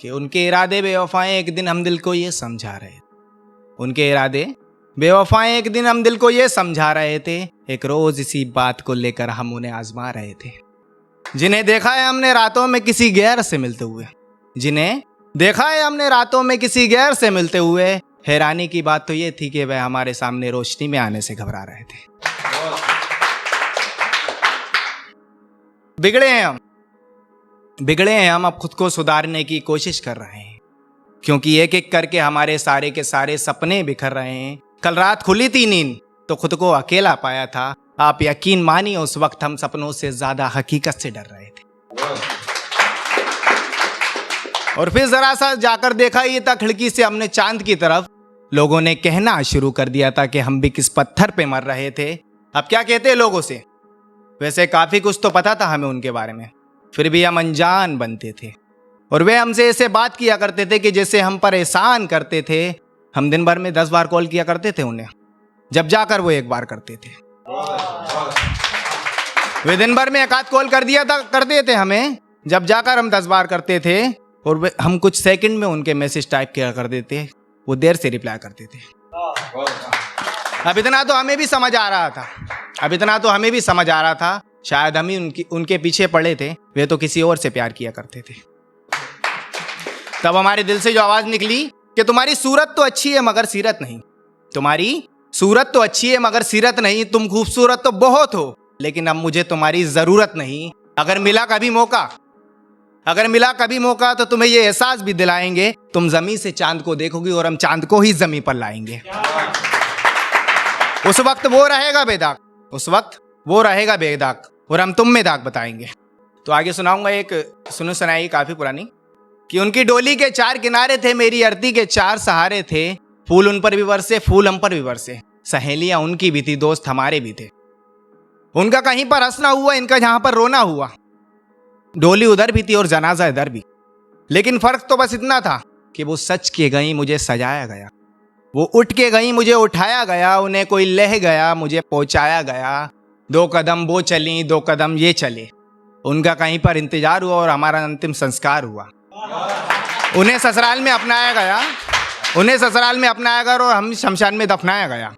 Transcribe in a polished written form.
कि उनके इरादे बेवफाएं एक दिन हम दिल को ये समझा रहे थे। उनके इरादे बेवफाएं एक दिन हम दिल को ये समझा रहे थे। एक रोज इसी बात को लेकर हम उन्हें आजमा रहे थे। जिन्हें देखा है हमने रातों में किसी गैर से मिलते हुए, जिन्हें देखा है हमने रातों में किसी गैर से मिलते हुए, हैरानी की बात तो ये थी कि वह हमारे सामने रोशनी में आने से घबरा रहे थे। बिगड़े हैं हम, अब खुद को सुधारने की कोशिश कर रहे हैं, क्योंकि एक एक करके हमारे सारे के सारे सपने बिखर रहे हैं। कल रात खुली थी नींद तो खुद को अकेला पाया था। आप यकीन मानिए उस वक्त हम सपनों से ज्यादा हकीकत से डर रहे थे। और फिर जरा सा जाकर देखा ये था खिड़की से हमने चांद की तरफ। लोगों ने कहना शुरू कर दिया था कि हम भी किस पत्थर पे मर रहे थे। अब क्या कहते लोगों से, वैसे काफी कुछ तो पता था हमें उनके बारे में, फिर भी हम अनजान बनते थे। और वे हमसे ऐसे बात किया करते थे कि जैसे हम पर एहसान करते थे। हम दिन भर में 10 बार कॉल किया करते थे उन्हें, जब जाकर वो 1 बार करते थे। वे दिन भर में 1 आध कॉल करते थे हमें, जब जाकर हम 10 बार करते थे। और हम कुछ सेकंड में उनके मैसेज टाइप किया करते थे, वो देर से रिप्लाई करते थे। अब इतना तो हमें भी समझ आ रहा था, शायद हम ही उनके पीछे पड़े थे। वे तो किसी और से प्यार किया करते थे। तब हमारे दिल से जो आवाज निकली कि तुम्हारी सूरत तो अच्छी है मगर सीरत नहीं, तुम्हारी सूरत तो अच्छी है मगर सीरत नहीं, तुम खूबसूरत तो बहुत हो लेकिन अब मुझे तुम्हारी जरूरत नहीं। अगर मिला कभी मौका तो तुम्हें ये एहसास भी दिलाएंगे, तुम जमीन से चांद को देखोगी और हम चांद को ही जमीन पर लाएंगे। उस वक्त वो रहेगा बेदाग और हम तुम में दाग बताएंगे। तो आगे सुनाऊंगा एक सुनाई काफी पुरानी, कि उनकी डोली के 4 किनारे थे, मेरी आरती के 4 सहारे थे। फूल उन पर भी बरसे, फूल हम पर भी बरसे, सहेलियां उनकी भी थी, दोस्त हमारे भी थे। उनका कहीं पर हंसना हुआ, इनका जहां पर रोना हुआ। डोली उधर भी थी और जनाजा इधर भी, लेकिन फर्क तो बस इतना था कि वो सच के गई, मुझे सजाया गया। वो उठ के गई, मुझे उठाया गया। उन्हें कोई लह गया, मुझे पहुंचाया गया। 2 कदम वो चली, 2 कदम ये चले। उनका कहीं पर इंतजार हुआ और हमारा अंतिम संस्कार हुआ। उन्हें ससुराल में अपनाया गया और हम शमशान में दफनाया गया।